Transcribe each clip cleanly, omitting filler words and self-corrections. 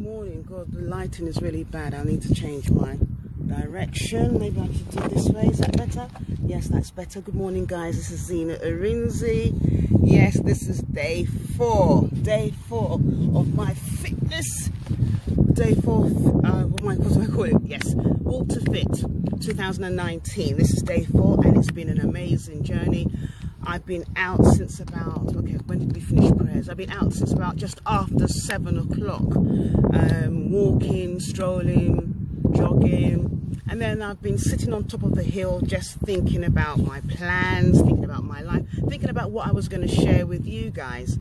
morning. God, the lighting is really bad. I need to change my direction. Maybe I should do it this way. Is that better? Yes, that's better. Good morning, guys. This is Zena Arinzi. Yes, this is day four of my fitness. Day four, what do I call it? Yes, Walter Fit 2019. This is day 4 and it's been an amazing journey. I've been out since about, okay, when did we finish prayers? I've been out since about just after 7 o'clock, walking, strolling, jogging, and then I've been sitting on top of the hill just thinking about my plans, thinking about my life, thinking about what I was going to share with you guys.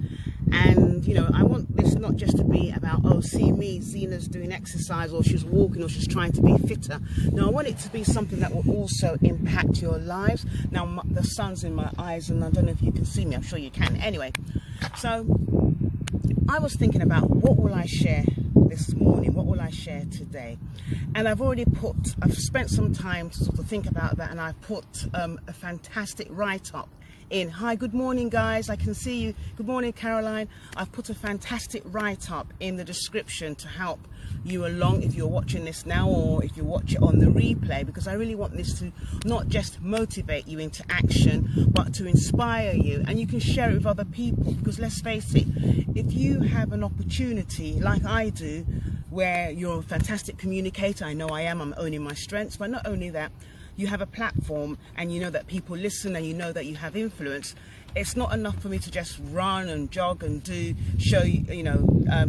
And you know, I want this not just to be about, oh, see me, Zena's doing exercise, or she's walking, or she's trying to be fitter. No, I want it to be something that will also impact your lives. Now the sun's in my eyes and I don't know if you can see me. I'm sure you can. Anyway, so I was thinking about what will I share this morning, what will I share today, and I've spent some time to sort of think about that, and I've put a fantastic write-up in. Hi, good morning, guys. I can see you. Good morning, Caroline. I've put a fantastic write-up in the description to help you along if you're watching this now or if you watch it on the replay, because I really want this to not just motivate you into action but to inspire you, and you can share it with other people, because let's face it, if you have an opportunity like I do where you're a fantastic communicator, I know I am, I'm owning my strengths, but not only that, you have a platform and you know that people listen and you know that you have influence. It's not enough for me to just run and jog and show you,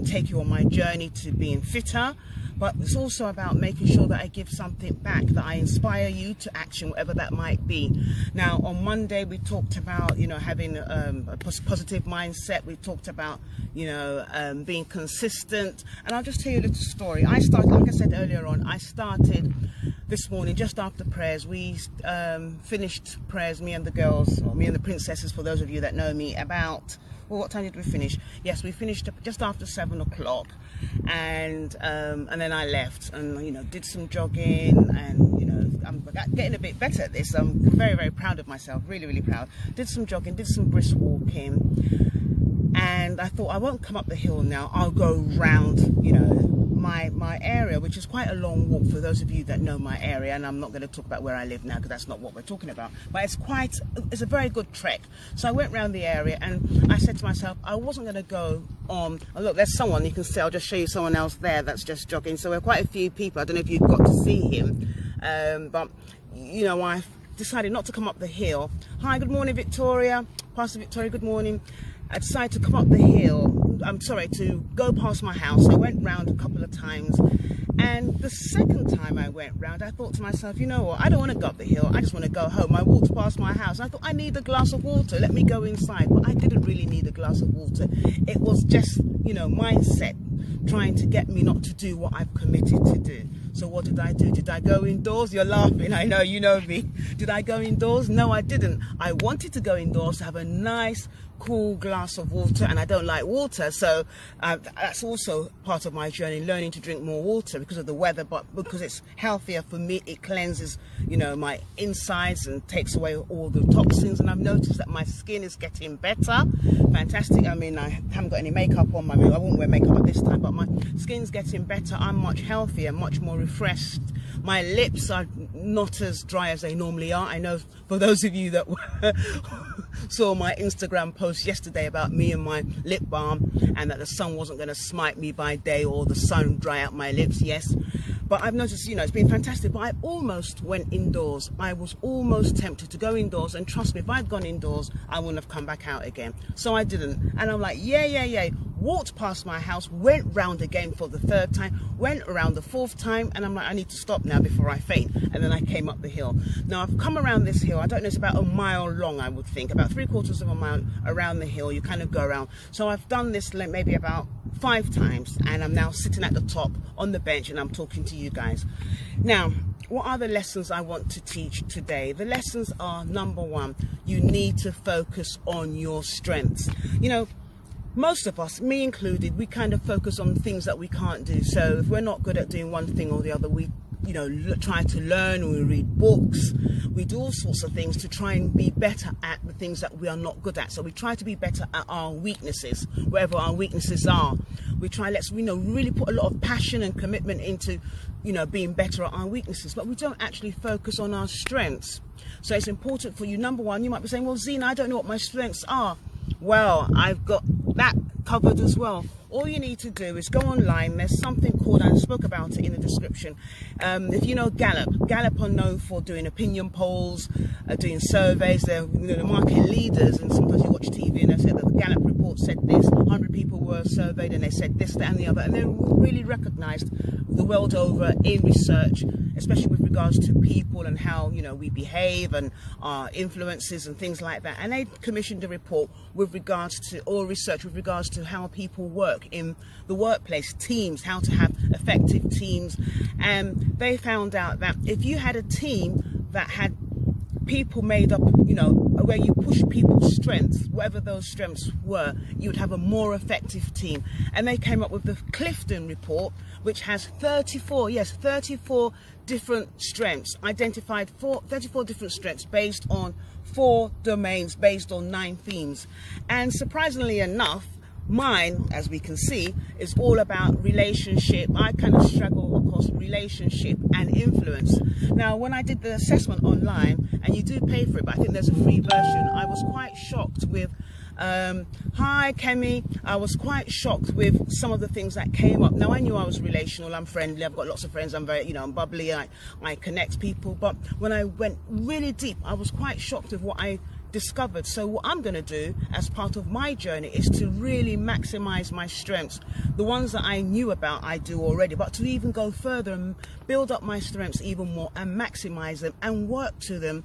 take you on my journey to being fitter, but it's also about making sure that I give something back, that I inspire you to action, whatever that might be. Now on Monday we talked about, having a positive mindset. We talked about, being consistent, and I'll just tell you a little story. I started, like I said earlier on, I started this morning just after prayers. We finished prayers, me and the girls, or me and the princesses, for those of you that know me, about, well, what time did we finish? Yes, we finished just after 7 o'clock, and then I left and did some jogging, and I'm getting a bit better at this. I'm very, very proud of myself, really, really proud. Did some jogging, did some brisk walking, and I thought I won't come up the hill now. I'll go round, my area, which is quite a long walk for those of you that know my area, and I'm not going to talk about where I live now because that's not what we're talking about, but it's a very good trek. So I went around the area and I said to myself, I wasn't going to go on, oh, look, there's someone, you can see, I'll just show you someone else there that's just jogging. So we're quite a few people. I don't know if you've got to see him, but I decided not to come up the hill. Hi, good morning, Victoria. Pastor Victoria, good morning. I decided to come up the hill, to go past my house. I went round a couple of times, and the second time I went round, I thought to myself, you know what, I don't want to go up the hill, I just want to go home. I walked past my house, and I thought, I need a glass of water, let me go inside. But I didn't really need a glass of water. It was just, mindset trying to get me not to do what I've committed to do. So what did I do? Did I go indoors? You're laughing, I know, you know me. Did I go indoors? No, I didn't. I wanted to go indoors to have a nice cool glass of water, and I don't like water, so that's also part of my journey, learning to drink more water because of the weather, but because it's healthier for me. It cleanses my insides and takes away all the toxins, and I've noticed that my skin is getting better. Fantastic. I mean, I haven't got any makeup on. I won't wear makeup at this time, but my skin's getting better. I'm much healthier, much more refreshed. My lips are not as dry as they normally are. I know for those of you that saw my Instagram post yesterday about me and my lip balm, and that the sun wasn't going to smite me by day or the sun dry out my lips. Yes, but I've noticed, it's been fantastic. But I almost went indoors. I was almost tempted to go indoors, and trust me, if I'd gone indoors, I wouldn't have come back out again. So I didn't, and I'm like, yeah. Walked past my house, went round again for the 3rd time, went around the 4th time, and I'm like, I need to stop now before I faint. And then I came up the hill. Now I've come around this hill, I don't know, it's about a mile long, I would think, about 3/4 of a mile around the hill. You kind of go around. So I've done this maybe about 5 times, and I'm now sitting at the top on the bench and I'm talking to you guys. Now, what are the lessons I want to teach today? The lessons are, number 1, you need to focus on your strengths. Most of us, me included, we kind of focus on things that we can't do. So if we're not good at doing one thing or the other, we try to learn, we read books, We do all sorts of things to try and be better at the things that we are not good at. So we try to be better at our weaknesses, wherever our weaknesses are. We try, really put a lot of passion and commitment into, being better at our weaknesses, but we don't actually focus on our strengths. So it's important for you. Number one, you might be saying, well, Zena, I don't know what my strengths are. Well, I've got that covered as well. All you need to do is go online. There's something called, I spoke about it in the description. If you know Gallup are known for doing opinion polls, doing surveys. They're the market leaders, and sometimes you watch TV and they say that the Gallup report said this, 100 people were surveyed and they said this, that and the other, and they're really recognized the world over in research, especially with regards to people and how we behave and our influences and things like that. And they commissioned a report with regards to, or research with regards to how people work in the workplace, teams, how to have effective teams. And they found out that if you had a team that had people made up, where you push people's strengths, whatever those strengths were, you would have a more effective team. And they came up with the Clifton report, which has 34 different strengths, identified 34 different strengths based on 4 domains, based on 9 themes. And surprisingly enough, mine, as we can see, is all about relationship. I kind of struggle across relationship and influence. Now, when I did the assessment online, and you do pay for it, but I think there's a free version, I was quite shocked with hi Kemi, I was quite shocked with some of the things that came up. Now, I knew I was relational, I'm friendly, I've got lots of friends, I'm very, I'm bubbly, I connect people, but when I went really deep, I was quite shocked with what I discovered. So what I'm going to do as part of my journey is to really maximize my strengths. The ones that I knew about, I do already, but to even go further and build up my strengths even more and maximize them and work to them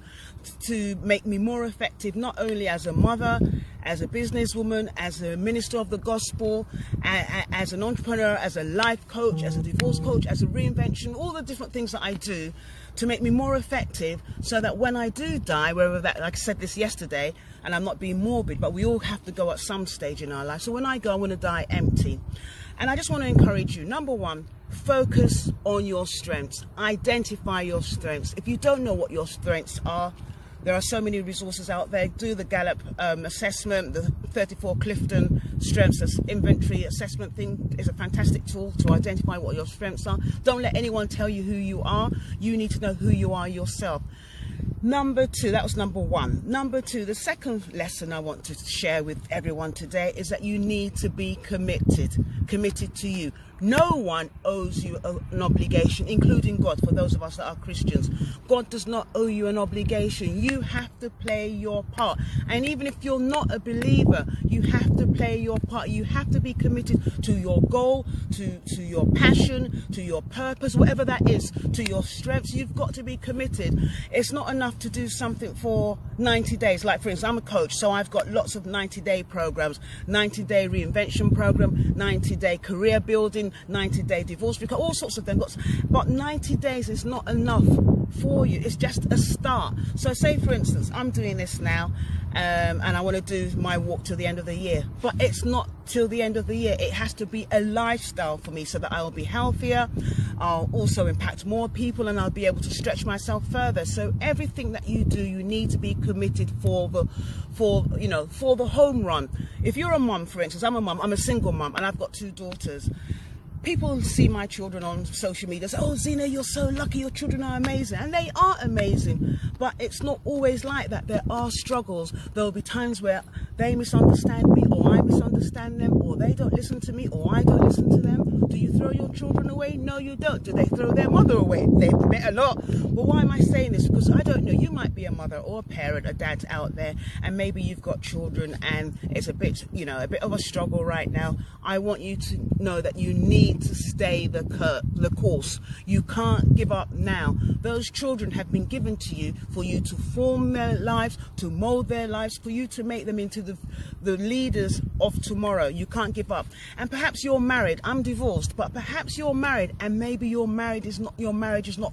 to make me more effective, not only as a mother, as a businesswoman, as a minister of the gospel, as an entrepreneur, as a life coach, as a divorce coach, as a reinvention, all the different things that I do to make me more effective, so that when I do die, wherever that, like I said this yesterday, and I'm not being morbid, but we all have to go at some stage in our life. So when I go, I want to die empty. And I just want to encourage you, number one, focus on your strengths. Identify your strengths. If you don't know what your strengths are, there are so many resources out there. Do the Gallup assessment, the 34 Clifton Strengths inventory assessment thing is a fantastic tool to identify what your strengths are. Don't let anyone tell you who you are. You need to know who you are yourself. Number two, that was number one. Number two, the second lesson I want to share with everyone today is that you need to be committed to you. No one owes you an obligation, including God, for those of us that are Christians. God does not owe you an obligation. You have to play your part. And even if you're not a believer, you have to play your part. You have to be committed to your goal, to your passion, to your purpose, whatever that is, to your strengths. You've got to be committed. It's not enough to do something for 90 days. Like, for instance, I'm a coach, so I've got lots of 90-day programs, 90-day reinvention program, 90-day career building, 90-day divorce, because all sorts of them. But 90 days is not enough for you. It's just a start. So say, for instance, I'm doing this now, and I want to do my walk till the end of the year, but it's not till the end of the year. It has to be a lifestyle for me, so that I'll be healthier, I'll also impact more people, and I'll be able to stretch myself further. So everything that you do, you need to be committed for the home run. If you're a mum, for instance, I'm a mum, I'm a single mum, and I've got 2 daughters. People see my children on social media, say, oh, Zena, you're so lucky, your children are amazing. And they are amazing, but it's not always like that. There are struggles. There will be times where they misunderstand me, or I misunderstand them, or they don't listen to me, or I don't listen to them. Do you throw your children away? No, you don't. Do they throw their mother away? They better not. But why am I saying this? Because I don't know. You might be a mother or a parent, a dad out there, and maybe you've got children and it's a bit of a struggle right now. I want you to know that you need to stay the course. You can't give up now. Those children have been given to you for you to form their lives, to mold their lives, for you to make them into the leaders of tomorrow. You can't give up. And perhaps you're married. I'm divorced, but perhaps you're married, and maybe your marriage is not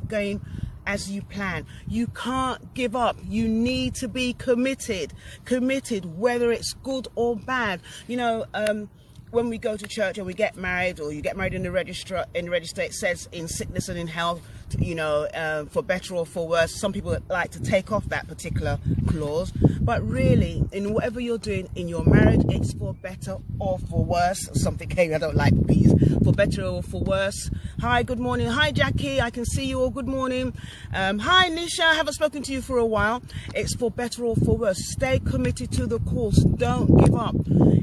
going as you plan. You can't give up. You need to be committed, whether it's good or bad. When we go to church and we get married, or you get married in the register, it says in sickness and in health, you know, for better or for worse. Some people like to take off that particular clause, but really, in whatever you're doing in your marriage, it's for better or for worse. Something came, I don't like these, for better or for worse. Hi, good morning. Hi, Jackie. I can see you all. Good morning. Hi, Nisha. I haven't spoken to you for a while. It's for better or for worse. Stay committed to the course. Don't give up.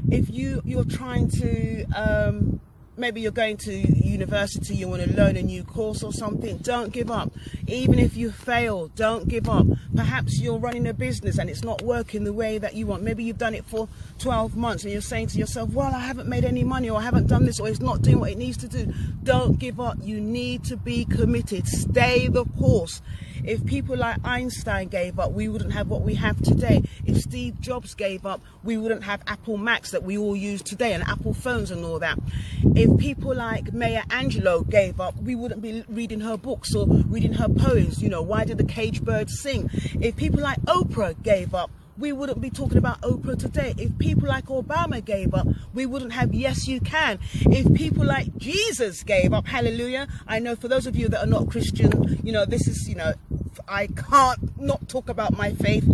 If you're trying to, maybe you're going to university, you want to learn a new course or something, don't give up. Even if you fail, don't give up. Perhaps you're running a business and it's not working the way that you want. Maybe you've done it for 12 months and you're saying to yourself, well, I haven't made any money, or I haven't done this, or it's not doing what it needs to do. Don't give up. You need to be committed. Stay the course. If people like Einstein gave up, we wouldn't have what we have today. If Steve Jobs gave up, we wouldn't have Apple Macs that we all use today, and Apple phones and all that. If people like Maya Angelou gave up, we wouldn't be reading her books or reading her poems. You know, why did the cage birds sing? If people like Oprah gave up, we wouldn't be talking about Oprah today. If people like Obama gave up, we wouldn't have Yes You Can. If people like Jesus gave up, hallelujah. I know for those of you that are not Christian, you know, this is, you know, I can't not talk about my faith.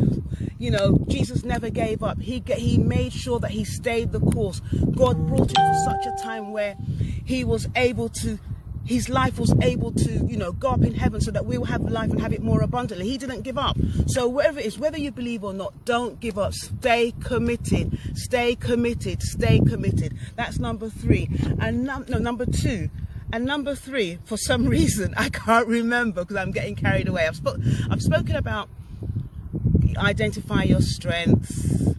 You know, Jesus never gave up. He made sure that he stayed the course. God brought him to such a time where he was able to, his life was able to, you know, go up in heaven so that we will have life and have it more abundantly. He didn't give up. So whatever it is, whether you believe or not, don't give up. Stay committed. Stay committed. Stay committed. That's number 3. And number 2. And number 3, for some reason, I can't remember because I'm getting carried away. I've spoken about identify your strengths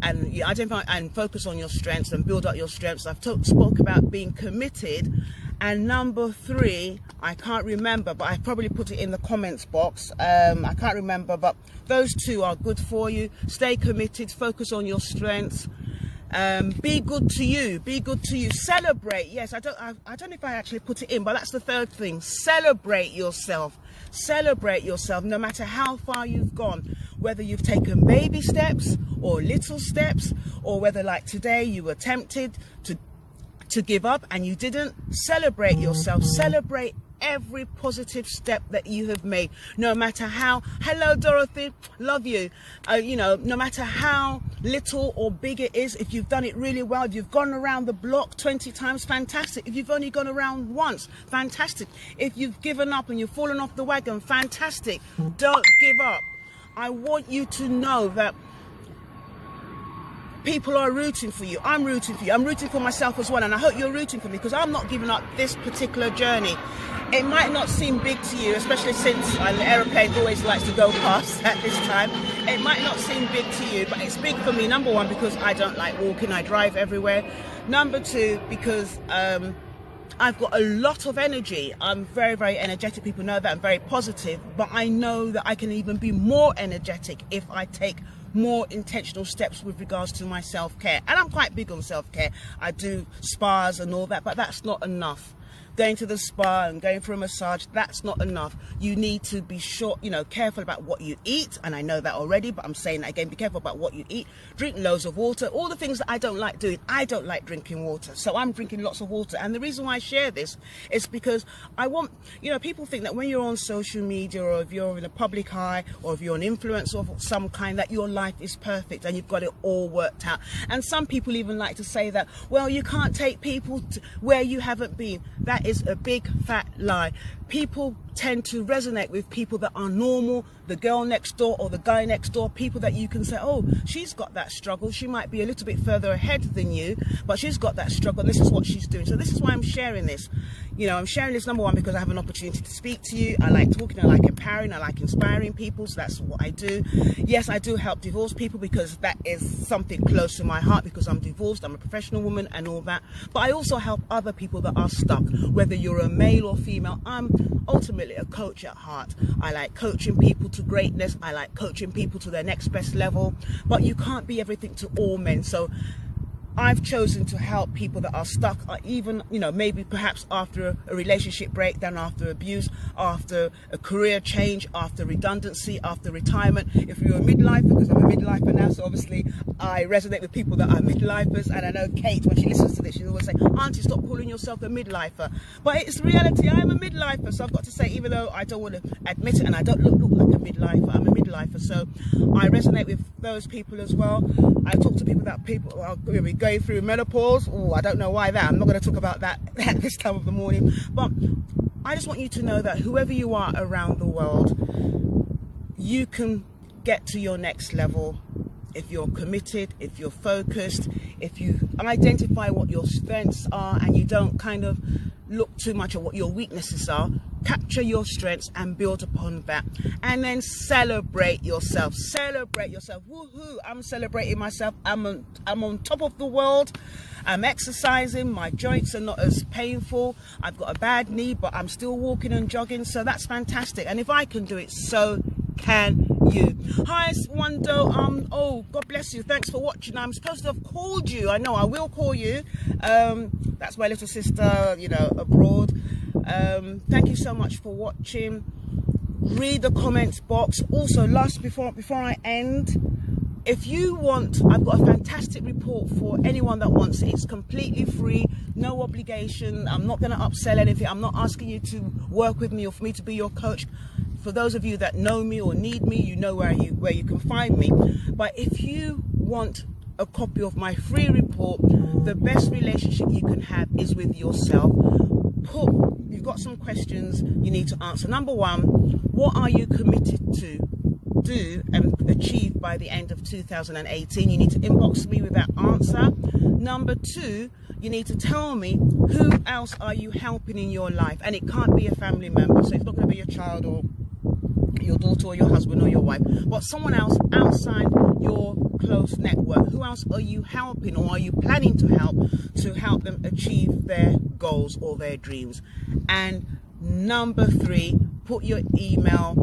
and identify and focus on your strengths and build up your strengths. I've spoke about being committed. And number 3, I can't remember, but I probably put it in the comments box. I can't remember, but those 2 are good for you. Stay committed, focus on your strengths. Be good to you. Be good to you. Celebrate. Yes, I don't know if I actually put it in, but that's the 3rd thing. Celebrate yourself. Celebrate yourself, no matter how far you've gone. Whether you've taken baby steps or little steps, or whether like today you were tempted to give up and you didn't. Celebrate yourself. Celebrate every positive step that you have made, no matter how, hello Dorothy, love you, you know, no matter how little or big it is. If you've done it really well, if you've gone around the block 20 times, fantastic. If you've only gone around once, fantastic. If you've given up and you've fallen off the wagon, fantastic. Don't give up. I want you to know that people are rooting for you. I'm rooting for you. I'm rooting for myself as well, and I hope you're rooting for me, because I'm not giving up this particular journey. It might not seem big to you, especially since an aeroplane always likes to go past at this time. It might not seem big to you, but it's big for me. Number 1, because I don't like walking. I drive everywhere. Number 2, because I've got a lot of energy. I'm very, very energetic. People know that. I'm very positive, but I know that I can even be more energetic if I take more intentional steps with regards to my self-care. And I'm quite big on self-care. I do spas and all that, but that's not enough. Going to the spa and going for a massage, that's not enough. You need to be careful about what you eat, and I know that already, but I'm saying that again, be careful about what you eat. Drink loads of water, all the things that I don't like doing. I don't like drinking water, so I'm drinking lots of water. And the reason why I share this is because I want, people think that when you're on social media, or if you're in a public eye, or if you're an influencer of some kind, that your life is perfect and you've got it all worked out. And some people even like to say that, well, you can't take people where you haven't been. That is a big fat lie. People tend to resonate with people that are normal, the girl next door or the guy next door, people that you can say, oh, she's got that struggle. She might be a little bit further ahead than you, but she's got that struggle, and this is what she's doing. So this is why I'm sharing this. I'm sharing this, number 1, because I have an opportunity to speak to you. I like talking, I like empowering, I like inspiring people, so that's what I do. Yes, I do help divorced people, because that is something close to my heart, because I'm divorced, I'm a professional woman and all that. But I also help other people that are stuck, whether you're a male or female. I'm ultimately a coach at heart. I like coaching people to greatness. I like coaching people to their next best level. But you can't be everything to all men. So I've chosen to help people that are stuck, even, you know, maybe perhaps after a relationship breakdown, after abuse, after a career change, after redundancy, after retirement. If you're a midlifer, because I'm a midlifer now, so obviously I resonate with people that are midlifers. And I know Kate, when she listens to this, she'll always say, Auntie, stop calling yourself a midlifer. But it's reality, I'm a midlifer. So I've got to say, even though I don't want to admit it and I don't look like a midlifer, I'm a midlifer. So I resonate with those people as well. I talk to people that people are going through menopause. Oh, I don't know why that. I'm not going to talk about that at this time of the morning. But I just want you to know that whoever you are around the world, you can get to your next level if you're committed, if you're focused, if you identify what your strengths are and you don't kind of look too much at what your weaknesses are. Capture your strengths and build upon that, and then celebrate yourself. Celebrate yourself. Woohoo! I'm celebrating myself. I'm on top of the world. I'm exercising. My joints are not as painful. I've got a bad knee, but I'm still walking and jogging, so that's fantastic. And if I can do it, so can you. Hi Wando, oh, God bless you, thanks for watching. I'm supposed to have called you. I know I will call you. That's my little sister, you know, abroad. Thank you so much for watching. Read the comments box. Also, last before I end, if you want, I've got a fantastic report for anyone that wants it. It's completely free, no obligation. I'm not going to upsell anything. I'm not asking you to work with me or for me to be your coach. For those of you that know me or need me, you know where you can find me. But if you want a copy of my free report, the best relationship you can have is with yourself. You've got some questions you need to answer. Number one, what are you committed to do and achieve by the end of 2018? You need to inbox me with that answer. Number two, you need to tell me who else are you helping in your life, and it can't be a family member, so it's not going to be your child or your daughter or your husband or your wife, but someone else outside your close network. Who else are you helping, or are you planning to help them achieve their goals or their dreams? And number three, put your email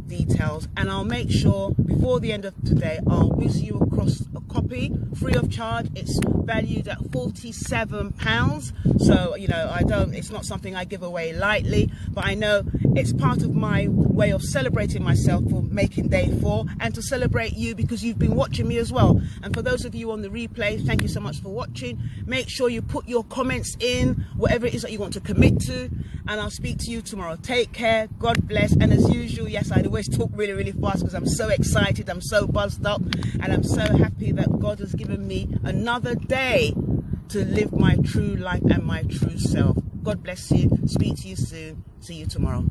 details, and I'll make sure before the end of today I'll whiz you across a copy free of charge. It's valued at £47, so you know, it's not something I give away lightly, but I know it's part of my way of celebrating myself for making day 4, and to celebrate you because you've been watching me as well. And for those of you on the replay, thank you so much for watching. Make sure you put your comments in, whatever it is that you want to commit to, and I'll speak to you tomorrow. Take care, God bless. And as usual, yes, I always talk really fast because I'm so excited, I'm so buzzed up, and I'm so happy that God has given me another day to live my true life and my true self. God bless you. Speak to you soon. See you tomorrow.